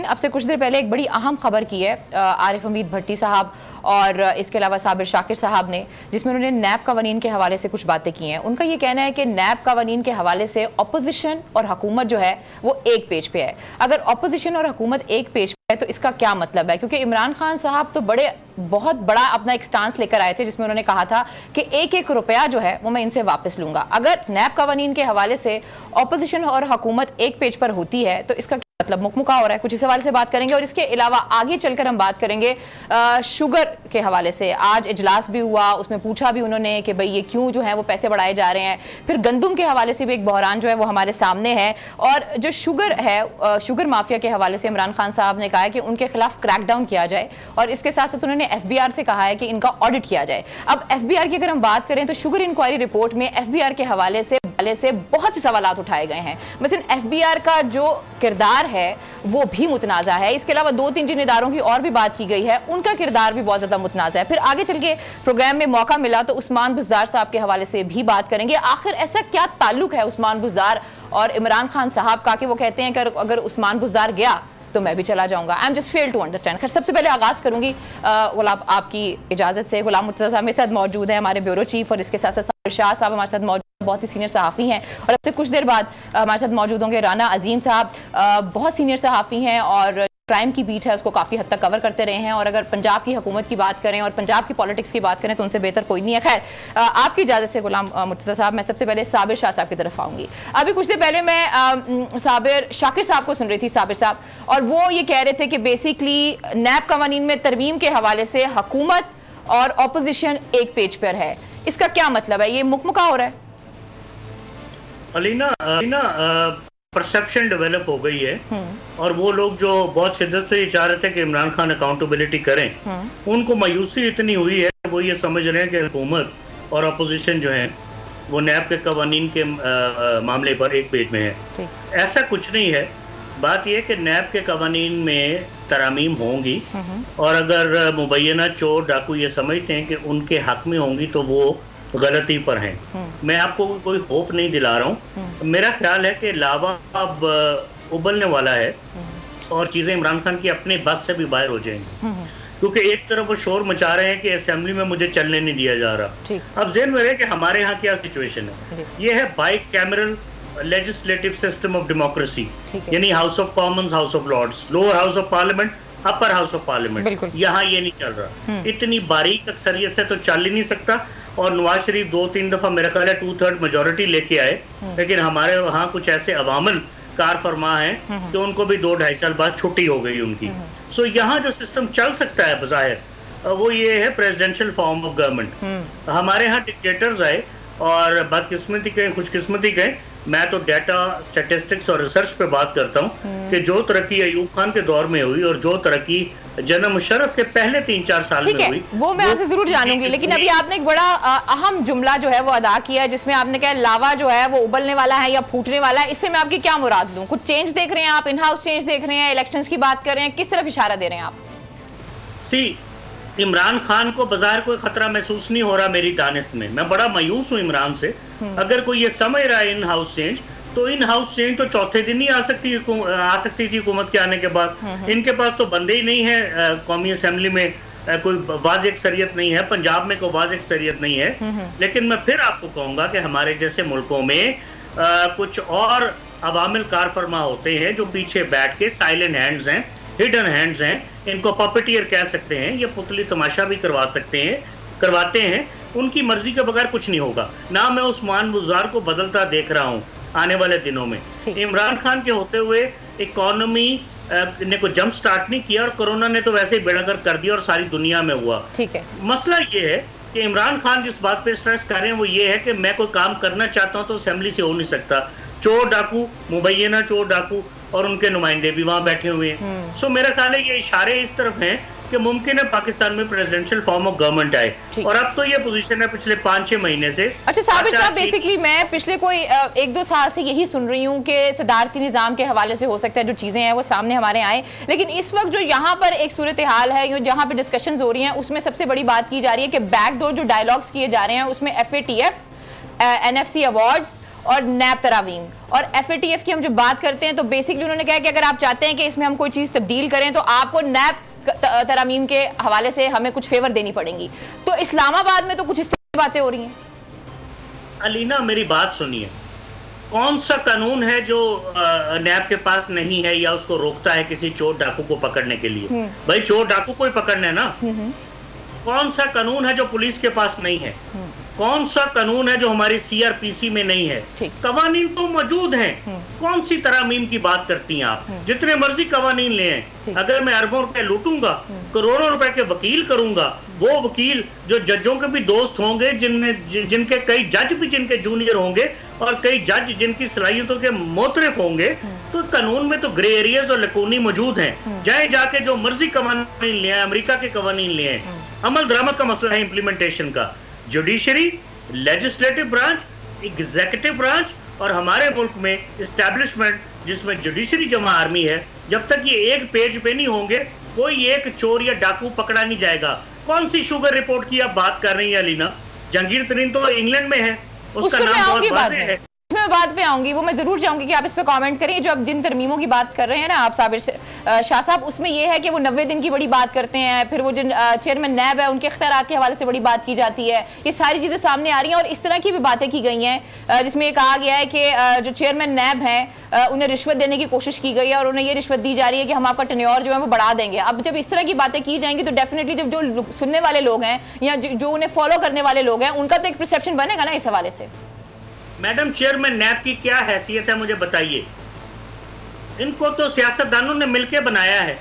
अब से कुछ देर पहले एक बड़ी अहम खबर की है आरिफ हमीद भट्टी साहब और इसके अलावा साबिर शाकिर साहब ने, जिसमें उन्होंने नैब कवानीन के हवाले से कुछ बातें की हैं। उनका ये कहना है कि नैब कवानीन के हवाले से अपोजिशन और हुकूमत जो है वो एक पेज पे है। अगर अपोजिशन और हुकूमत एक पेज पे है तो इसका क्या मतलब है? क्योंकि इमरान खान साहब तो बहुत बड़ा अपना एक स्टांस लेकर आए थे, जिसमें उन्होंने कहा था कि एक एक रुपया जो है वो मैं इनसे वापस लूंगा। अगर नैब कवानीन के हवाले से अपोजिशन और हुकूमत एक पेज पर होती है तो इसका मतलब मुकमुका हो रहा है। कुछ इस सवाल से बात करेंगे और इसके अलावा आगे चलकर हम बात करेंगे शुगर के हवाले से। आज इजलास भी हुआ, उसमें पूछा भी उन्होंने कि भाई ये क्यों जो है वो पैसे बढ़ाए जा रहे हैं। फिर गंदम के हवाले से भी एक बहरान जो है वो हमारे सामने है। और जो शुगर है, शुगर माफिया के हवाले से इमरान खान साहब ने कहा है कि उनके खिलाफ क्रैकडाउन किया जाए और इसके साथ साथ उन्होंने FBI से कहा है कि इनका ऑडिट किया जाए। अब FBI की अगर हम बात करें तो शुगर इंक्वायरी रिपोर्ट में FBI के हवाले से बहुत से सवालात उठाए गए हैं। मसलन FBI का जो किरदार है वो भी मुतनाज़ा है। इसके अलावा 2-3 जिन इदारों की और भी बात की गई है, उनका किरदार भी बहुत ज़्यादा मुतनाज़ा है। फिर आगे चल के प्रोग्राम में मौका मिला तो उस्मान बुज़दार साहब के हवाले से भी बात करेंगे। आखिर ऐसा क्या ताल्लुक है उस्मान बुज़दार और इमरान खान साहब का कि वो कहते हैं कि अगर उस्मान बुज़दार गया तो मैं भी चला जाऊंगा। I am just fail to understand. खैर, सबसे पहले आगाज करूंगी गुलाम आपकी इजाजत से। गुलाम मुर्तज़ा साहब मेरे साथ मौजूद हैं, हमारे ब्यूरो चीफ, और इसके साथ साथ साबिर शाह साहब हमारे साथ मौजूद, बहुत ही सीनियर सहाफ़ी हैं। और अब से कुछ देर बाद हमारे साथ मौजूद होंगे राना अजीम साहब, बहुत सीनियर सहाफ़ी हैं और क्राइम की बीट है उसको काफ़ी हद तक कवर करते रहे हैं। और अगर पंजाब की हुकूमत की बात करें और पंजाब की पॉलिटिक्स की बात करें तो उनसे बेहतर कोई नहीं है। खैर, आपकी इजाज़त से गुलाम मुर्तज़ा साहब, मैं सबसे पहले साबिर शाह साहब की तरफ आऊँगी। अभी कुछ देर पहले मैं साबिर शाकिर साहब को सुन रही थी, साबिर साहब, और वो ये कह रहे थे कि बेसिकली नैब कवानीन में तरमीम के हवाले से हुकूमत और अपोजिशन एक पेज पर है। इसका क्या मतलब है? ये मुकमुका हो रहा है? अलीना, परसेप्शन डेवलप हो गई है और वो लोग जो बहुत शिद्दत से ये चाह रहे थे कि इमरान खान अकाउंटेबिलिटी करें, उनको मायूसी इतनी हुई है, वो ये समझ रहे हैं कि हुकूमत और अपोजिशन जो है वो नैब के कवानीन के मामले पर एक पेज में है। ऐसा कुछ नहीं है। बात यह कि नैब के कवानीन में तरामीम होंगी और अगर मुबैना चोर डाकू ये समझते हैं कि उनके हक में होंगी तो वो गलती पर हैं। मैं आपको कोई होप नहीं दिला रहा हूँ। मेरा ख्याल है कि लावा अब उबलने वाला है और चीज़ें इमरान खान की अपने बस से भी बाहर हो जाएंगी, क्योंकि एक तरफ वो शोर मचा रहे हैं कि असेंबली में मुझे चलने नहीं दिया जा रहा। अब ज़हन में रहे कि हमारे यहाँ क्या सिचुएशन है। ये है bicameral legislative system of democracy, यानी House of Commons, House of Lords, lower house of parliament, upper house of parliament. यहाँ ये नहीं चल रहा। इतनी बारीक अक्सरियत से तो चल ही नहीं सकता। और नवाज शरीफ 2-3 दफा मेरा ख्याल है 2/3 मेजोरिटी लेके आए, लेकिन हमारे वहाँ कुछ ऐसे अवामन कार फरमा हैं कि उनको भी 2-2.5 साल बाद छुट्टी हो गई उनकी। सो यहाँ जो सिस्टम चल सकता है बज़ाहिर वो ये है प्रेसिडेंशियल फॉर्म ऑफ गवर्नमेंट। हमारे यहाँ डिक्टेटर्स आए और बदकिस्मती कहें खुशकिस्मती कहें, मैं तो डाटा स्टैटिस्टिक्स और रिसर्च पे बात करता हूँ कि जो तरक्की अयूब खान के दौर में हुई और जो तरक्की जनरल मुशर्रफ के पहले 3-4 साल में हुई, वो मैं आपसे जरूर जानूंगी। लेकिन अभी आपने एक बड़ा अहम जुमला जो है वो अदा किया है, जिसमें आपने कहा लावा जो है वो उबलने वाला है या फूटने वाला है। इससे मैं आपकी क्या मुराद लूं? कुछ चेंज देख रहे हैं आप? इन हाउस चेंज देख रहे हैं? इलेक्शंस की बात कर रहे हैं? किस तरफ इशारा दे रहे हैं आप? इमरान खान को बाजार कोई खतरा महसूस नहीं हो रहा मेरी दानिस्त में। मैं बड़ा मायूस हूँ इमरान से। अगर कोई ये समझ रहा है इन हाउस चेंज, तो इन हाउस चेंज तो चौथे दिन ही आ सकती थी हुकूमत के आने के बाद। इनके पास तो बंदे ही नहीं है। कौमी असेंबली में कोई वाज़ेह अक्सरियत नहीं है, पंजाब में कोई वाज़ेह अक्सरियत नहीं है। लेकिन मैं फिर आपको कहूँगा कि हमारे जैसे मुल्कों में कुछ और अवामिल कारफरमा होते हैं जो पीछे बैठ के साइलेंट हैंड्स हैं, हिडन हैंड्स हैं, इनको पपेटियर कह सकते हैं, ये पुतली तमाशा भी करवाते हैं। उनकी मर्जी के बगैर कुछ नहीं होगा। ना मैं उस्मान बुज़दार को बदलता देख रहा हूँ आने वाले दिनों में। इमरान खान के होते हुए इकोनॉमी ने कोई जंप स्टार्ट नहीं किया और कोरोना ने तो वैसे ही बेड़ागर कर दिया और सारी दुनिया में हुआ। ठीक है। मसला ये है कि इमरान खान जिस बात पे स्ट्रेस कर रहे हैं वो ये है कि मैं कोई काम करना चाहता हूँ तो असेंबली से हो नहीं सकता। चोर डाकू, मुबैना चोर डाकू और उनके नुमाइंदे भी वहां बैठे हुए हैं। सो मेरा ख्याल है ये इशारे इस तरफ हैं कि मुमकिन है पाकिस्तान में प्रेसिडेंशियल फॉर्म ऑफ गवर्नमेंट आए। और अब तो ये पोजीशन है पिछले 5-6 महीने से। अच्छा साबिर साहब, बेसिकली मैं पिछले कोई 1-2 साल से यही सुन रही हूँ कि सदारती निज़ाम के हवाले से हो सकता है जो चीज़ें हैं वो सामने हमारे आए। लेकिन इस वक्त जो यहाँ पर एक सूरत हाल है, जहाँ पर डिस्कशंस हो रही हैं, उसमें सबसे बड़ी बात की जा रही है कि बैकडोर जो डायलॉग्स किए जा रहे हैं उसमें FATF, NFC अवार्ड्स और नैब तरामीम और FATF की हम जब बात करते हैं तो बेसिकली उन्होंने कहा कि अगर आप चाहते हैं कि इसमें हम कोई चीज़ तब्दील करें तो आपको नैब तरामीम के हवाले से हमें कुछ फेवर देनी पड़ेंगी। तो इस्लामाबाद में तो कुछ इस तरह की बातें हो रही हैं। अलीना मेरी बात सुनिए, कौन सा कानून है जो नैब के पास नहीं है या उसको रोकता है किसी चोर डाकू को पकड़ने के लिए? भाई चोर डाकू को ही पकड़ना है ना। कौन सा कानून है जो पुलिस के पास नहीं है? कौन सा कानून है जो हमारी CRPC में नहीं है? कवानीन तो मौजूद हैं। कौन सी तरामीम की बात करती हैं आप? जितने मर्जी कवानीन ले आए, अगर मैं अरबों रुपए लूटूंगा, करोड़ों रुपए के वकील करूंगा, वो वकील जो जजों के भी दोस्त होंगे, जिनके कई जज भी जिनके जूनियर होंगे और कई जज जिनकी सलाहियतों के मोतरफ होंगे, तो कानून में तो ग्रे एरियाज और लकूनी मौजूद हैं। जाए जाके जो मर्जी कवानीन ले आए, अमेरिका के कवानीन ले आए। अमल दरामद का मसला है इम्प्लीमेंटेशन का। Judiciary, legislative branch, executive branch और हमारे मुल्क में एस्टैब्लिशमेंट जिसमें जुडिशरी जमा आर्मी है, जब तक ये एक पेज पे नहीं होंगे कोई एक चोर या डाकू पकड़ा नहीं जाएगा। कौन सी शुगर रिपोर्ट की आप बात कर रही हैं अलीना? जहांगीर तरीन तो इंग्लैंड में है, उसका नाम बहुत वाज़ेह है। मैं बात पे आऊंगी, वो मैं जरूर चाहूंगी कि आप इस पे कमेंट करें। जो अब जिन तरमीमों की बात कर रहे हैं ना आप साबिर शाह साहब, उसमें ये है कि वो 90 दिन की बड़ी बात करते हैं, फिर वो जिन चेयरमैन नैब है उनके इख्तियारात के हवाले से बड़ी बात की जाती है। ये सारी चीज़ें सामने आ रही हैं और इस तरह की भी बातें की गई हैं जिसमें ये कहा गया है कि जो चेयरमैन नैब हैं उन्हें रिश्वत देने की कोशिश की गई है और उन्हें ये रिश्वत दी जा रही है कि हम आपका टेन्योर जो है वो बढ़ा देंगे। अब जब इस तरह की बातें की जाएंगी तो डेफिनेटली जब जो सुनने वाले लोग हैं या जो उन्हें फॉलो करने वाले लोग हैं उनका तो एक परसेप्शन बनेगा ना इस हवाले से। मैडम चेयरमैन नैब की क्या हैसियत है मुझे बताइए? इनको तो सियासतदानों ने मिलकर बनाया है।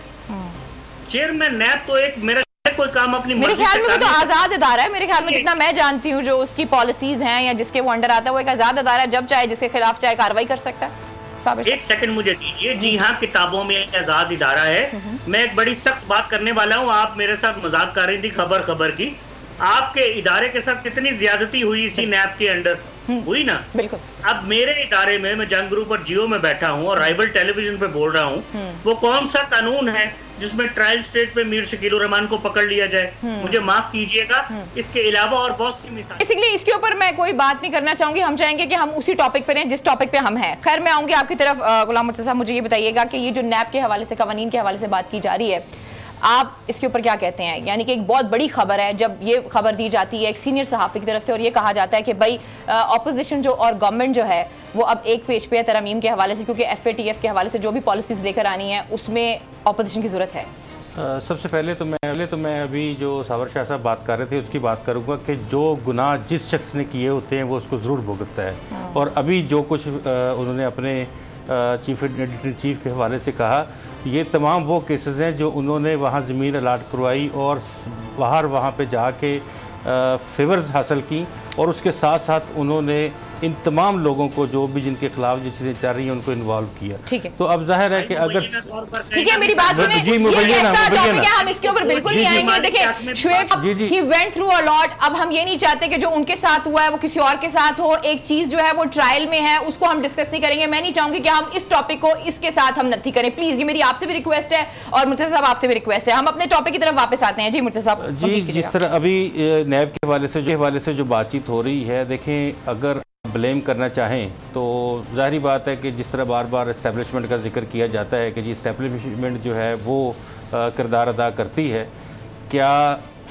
चेयरमैन नैब तो एक मेरा कोई काम अपनी मेरे ख्याल में तो आजाद इदारा है। मेरे ख्याल में जितना मैं जानती हूँ जो उसकी पॉलिसीज हैं या जिसके वो अंडर आता है वो एक आजाद इदारा है, जब चाहे जिसके खिलाफ चाहे कार्रवाई कर सकता है। एक सेकंड मुझे दीजिए। जी हाँ, किताबों में एक आजाद इदारा है। मैं एक बड़ी सख्त बात करने वाला हूँ। आप मेरे साथ मजाक कर रही थी खबर की। आपके इदारे के साथ कितनी ज्यादती हुई इसी नैब के अंडर? हुई ना? बिल्कुल। अब मेरे इदारे में मैं जंग ग्रुप और जियो में बैठा हूँ और राइवल टेलीविजन पे बोल रहा हूँ, वो कौन सा कानून है जिसमें ट्रायल स्टेट पे मीर शकील रहमान को पकड़ लिया जाए? मुझे माफ कीजिएगा, इसके अलावा और बहुत सी मिसाल। बेसिकली इसके ऊपर मैं कोई बात नहीं करना चाहूंगी। हम चाहेंगे कि हम उसी टॉपिक पे रहें जिस टॉपिक पे हम हैं। खैर मैं आऊंगी आपकी तरफ। गुलाम मुर्तज़ा साहब, मुझे ये बताइएगा कि ये जो नैब के हवाले से, कवानीन के हवाले से बात की जा रही है, आप इसके ऊपर क्या कहते हैं? यानी कि एक बहुत बड़ी खबर है जब ये खबर दी जाती है एक सीनियर सहाफ़ी की तरफ से और ये कहा जाता है कि भाई ऑपोजिशन जो और गवर्नमेंट जो है वो अब एक पेज पे है तरमीम के हवाले से, क्योंकि FATF के हवाले से जो भी पॉलिसीज़ लेकर आनी है उसमें ऑपोजिशन की ज़रूरत है। सबसे पहले तो मैं अभी जो साबिर शाह साहब बात कर रहे थे उसकी बात करूंगा कि जो गुनाह जिस शख्स ने किए होते हैं वो उसको ज़रूर भुगतता है। और अभी जो कुछ उन्होंने अपने चीफ एडिटर इन चीफ के हवाले से कहा, ये तमाम वो केसेस हैं जो उन्होंने वहाँ ज़मीन अलाट करवाई और बाहर वहाँ पे जाके फेवर्स हासिल की और उसके साथ साथ उन्होंने इन तमाम लोगों को जो भी जिनके खिलाफ जो चीज़ें चल रही हैं उनको इन्वॉल्व किया। ठीक है, तो अब जाहिर है कि अगर ठीक है मेरी बात सुने, जी हम इसके ऊपर बिल्कुल नहीं आएंगे। देखिए Shoaib, he went through a lot. अब हम ये नहीं चाहते कि जो उनके साथ हुआ है वो किसी और के साथ हो। एक चीज जो है वो ट्रायल में है, उसको हम डिस्कस नहीं करेंगे। मैं नहीं चाहूंगी कि हम इस टॉपिक को इसके साथ हम नथी करें। प्लीज, ये मेरी आपसे भी रिक्वेस्ट है और मुर्तज़ा साहब आपसे भी रिक्वेस्ट है। हम अपने टॉपिक की तरफ वापस आते हैं। जी मुर्तज़ा साहब जी, जिस तरह अभी नैब के हवाले से जो बातचीत हो रही है, देखें अगर ब्लेम करना चाहें तो ज़ाहिरी बात है कि जिस तरह बार बार इस्टेब्लिशमेंट का जिक्र किया जाता है कि जी इस्टेब्लिशमेंट जो है वो किरदार अदा करती है, क्या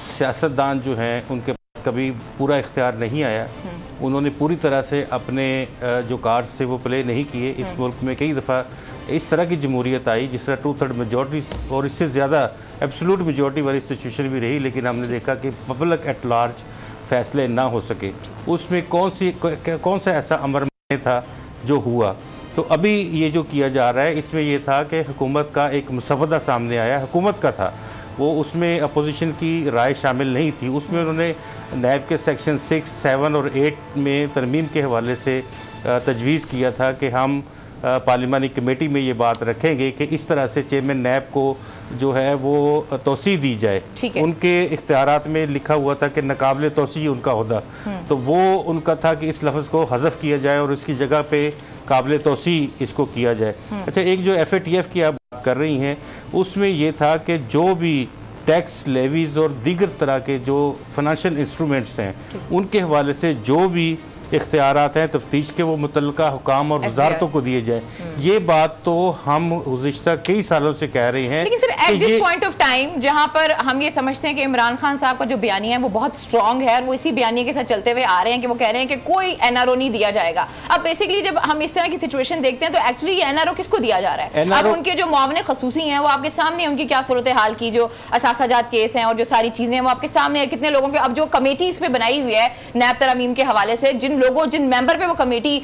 सियासतदान जो हैं उनके पास कभी पूरा इख्तियार नहीं आया? उन्होंने पूरी तरह से अपने जो कार्ड्स थे वो प्ले नहीं किए। इस मुल्क में कई दफ़ा इस तरह की जमहूरियत आई जिस तरह 2/3 मेजॉरिटी और इससे ज़्यादा एब्सोल्यूट मेजॉरिटी वाली सिचुएशन भी रही, लेकिन हमने देखा कि पब्लिक एट लार्ज फैसले ना हो सके। उसमें कौन सा ऐसा अमर था जो हुआ? तो अभी ये जो किया जा रहा है इसमें ये था कि हुकूमत का एक मुसवदा सामने आया, हुकूमत का था वो, उसमें अपोजिशन की राय शामिल नहीं थी। उसमें उन्होंने नैब के सेक्शन 6, 7 और 8 में तरमीम के हवाले से तजवीज़ किया था कि हम पार्लिमानी कमेटी में ये बात रखेंगे कि इस तरह से चेयरमैन नैब को जो है वो तोसी दी जाए। उनके इख्तियारात में लिखा हुआ था कि नाकाबिले तोसी उनका ओहदा, तो वो उनका था कि इस लफ्ज़ को हज़फ किया जाए और इसकी जगह पे काबिले तोसी इसको किया जाए। अच्छा, एक जो FATF की आप बात कर रही हैं उसमें ये था कि जो भी टैक्स लेवीज़ और दीगर तरह के जो फाइनेंशियल इंस्ट्रूमेंट्स हैं उनके हवाले से जो भी इख्तियारात हैं तफ्तीश के वो मुतल्लिका हुकाम और वजारतों को दिए जाए। ये बात तो हम गुज़िश्ता कई सालों से कह रहे हैं। लेकिन sir at this point of time जहां पर हम ये समझते हैं कि इमरान खान साहब का जो बयानिया है वो बहुत स्ट्रांग है और वो इसी बयानिया के साथ चलते हुए आ रहे हैं कि वो कह रहे हैं कि कोई एनआरओ नहीं दिया जाएगा। अब बेसिकली जब हम इस तरह की सिचुएशन देखते हैं तो एक्चुअली ये एनआरओ किसको दिया जा रहा है? अब उनके जो मुआवने खसूसी हैं वो आपके सामने, उनकी क्या सूरत हाल की जो असासाजात केस हैं और जो सारी चीजें हैं वो आपके सामने है। कितने लोगों के अब जो कमेटी इस पे बनाई हुई है नैब तरमीम के हवाले से, जिन मेंबर पे वो कमेटी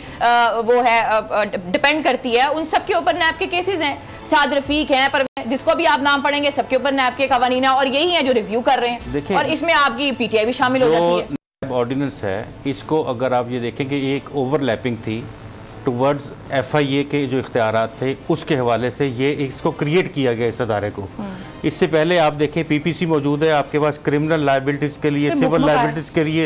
वो है डिपेंड करती है, उन सब के ऊपर नैब के केसेस हैं। साद रफीक हैं पर जिसको भी आप नाम पढ़ेंगे सबके ऊपर नैब के कवानीन है और यही है जो रिव्यू कर रहे हैं। और इसमें आपकी पीटीआई भी शामिल हो जाती है। नैब ऑर्डिनेंस है, इसको अगर आप ये देखें कि एक ओवरलैपिंग थी टुवर्ड्स FIA के जो इख्तियारात थे उसके हवाले से ये इसको क्रिएट किया गया इस अदारे को। इससे पहले आप देखें PPC मौजूद है आपके पास क्रिमिनल लायबिलिटीज के लिए, सिविल लायबिलिटीज के लिए।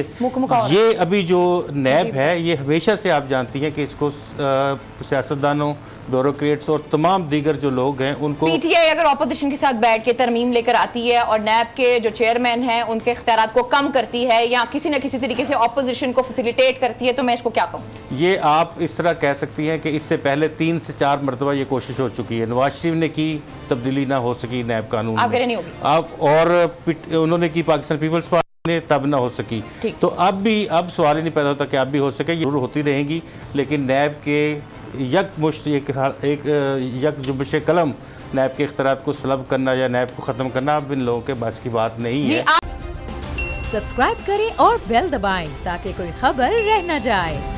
ये अभी जो नैब है ये हमेशा से आप जानती हैं कि इसको सियासतदानों, ब्यूरोक्रेट्स और तमाम दीगर जो लोग हैं उनको पीटीआई अगर ऑपोजिशन के साथ बैठ के तरमीम लेकर आती है और नैब के जो चेयरमैन हैं उनके इख्तियारात को कम करती है या किसी न किसी तरीके से ऑपोजिशन को फैसिलिटेट करती है तो मैं इसको क्या कहूँ? ये आप इस तरह कह सकती हैं कि इससे पहले 3 से 4 मरतबा ये कोशिश हो चुकी है। नवाज शरीफ ने की, तब्दीली ना हो सकी नैब कानून आप नहीं होगी आप, और उन्होंने की पाकिस्तान पीपल्स पार्टी ने, तब ना हो सकी। तो अब सवाल ही नहीं पैदा होता कि अब भी हो सके, ये जरूर होती रहेंगी। लेकिन नैब के एक जुम्बिश कलम नैब के इख्तियारात को सलब करना या नैब को ख़त्म करना अब इन लोगों के बस की बात नहीं है। सब्सक्राइब करें और बेल दबाएं ताकि कोई खबर रह न जाए।